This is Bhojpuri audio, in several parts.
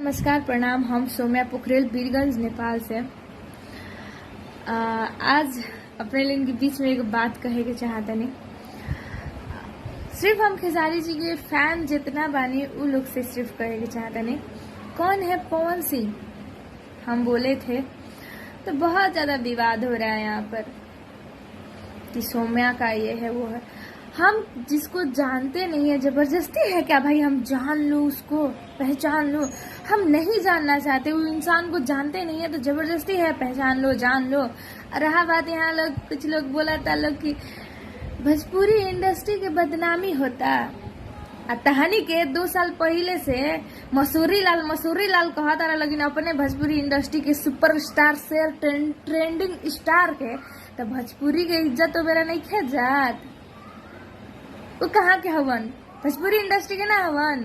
नमस्कार, प्रणाम। हम सौम्या पोखरेल बीरगंज नेपाल से आज अपने लोगों के बीच में एक बात कहे के चाहता नहीं। सिर्फ हम खेसारी जी के फैन जितना बानी उ लोग से सिर्फ कहे के चाहता नहीं। कौन है पवन सिंह? हम बोले थे तो बहुत ज्यादा विवाद हो रहा है यहाँ पर कि सौम्या का ये है वो है। हम जिसको जानते नहीं है, जबरदस्ती है क्या भाई हम जान लो, उसको पहचान लो? हम नहीं जानना चाहते, वो इंसान को जानते नहीं है तो जबरदस्ती है पहचान लो, जान लो। रहा बात यहाँ लोग कुछ लोग बोला था लोग कि भोजपुरी इंडस्ट्री के बदनामी होता। तहानी के 2 साल पहले से मसूरी लाल कहता रहा, लेकिन अपने भोजपुरी इंडस्ट्री के सुपरस्टार से ट्रेंडिंग स्टार के तो भोजपुरी के इज्जत तो मेरा नहीं खेत जात। वो कहाँ के हवन? भोजपुरी इंडस्ट्री के ना हवन।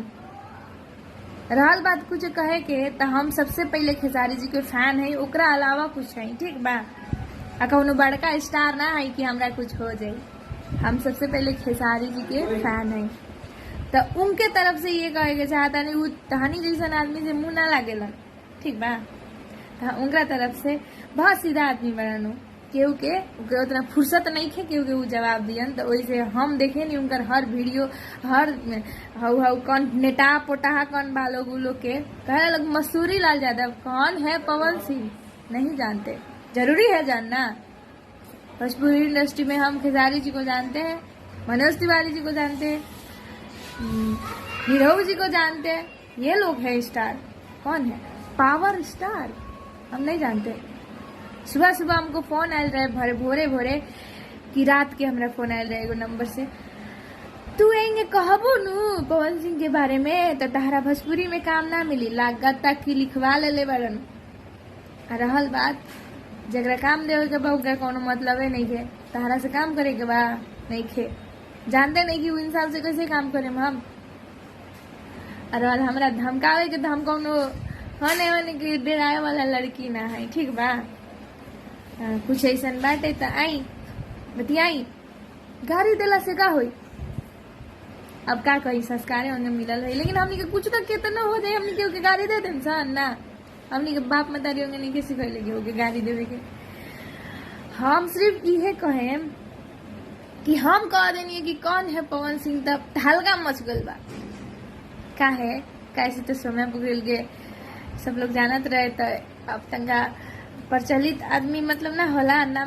रहल बात कुछ कहे के तो हम सबसे पहले खेसारी जी के फैन है, ओकरा अलावा कुछ है ठीक बा। कौनो बड़का स्टार ना है कि हमरा कुछ हो जाए। हम सबसे पहले खेसारी जी के फैन है तो उनके तरफ से ये कहे के चाहता नहीं, वो तहानी जैसन आदमी से मुंह ना लागेलन ठीक बा। उनका तरफ से बहुत सीधा आदमी बनू केहू के उतना फुर्सत नहीं थे केहू के वो जवाब दियन। तो वैसे हम देखे नहीं उनकर हर वीडियो, हर हाउ कौन नेटा पोटाहा कौन बालोग लोग के कहे लोग मसूरी लाल यादव कौन है पवन सिंह नहीं जानते। जरूरी है जानना। भोजपुरी इंडस्ट्री में हम खेसारी जी को जानते हैं, मनोज तिवारी जी को जानते हैं, निरहू जी को जानते हैं। ये लोग है स्टार। कौन है पावर स्टार? हम नहीं जानते। सुबह सुबह हमको फोन आयल रहे भोरे कि रात के हमरा फोन आयल रहे एगो नंबर से, तू एंगे कहबो नु पवन सिंह के बारे में तो तहरा भोजपुरी में काम ना मिली, लागत तक की लिखवा ले बड़न। रहल बात जगरा काम देवे के बा ओकरा कोनो मतलब नहीं है, तहरा से काम करे के बा नहीं खे जानते नहीं कि वो इंसान से कैसे काम करे हम। रहल हमरा धमकावे के तो हम कोनो होने के डराए वाला लड़की ना है ठीक बा। कुछ ऐसा बाटे तो आई बतियाई, गाड़ी दिला से का होई? अब का कही संस्कारे होंगे मिलल है, लेकिन हमनी के कुछ तक केतना हो जाए हमनी के गाड़ी दे दे इंसान ना। हमनी के बाप मतारी होंगे नहीं के सिखैले के होगे गाड़ी देवे के। हम सिर्फ इहे कहे कि हम कह देनी कि कौन है पवन सिंह तब हल्का मच गल बा। का है कैसे तो सौम्या पोखरेल के सब लोग जानत रहे तो अब तंगा प्रचलित आदमी मतलब ना होला नाम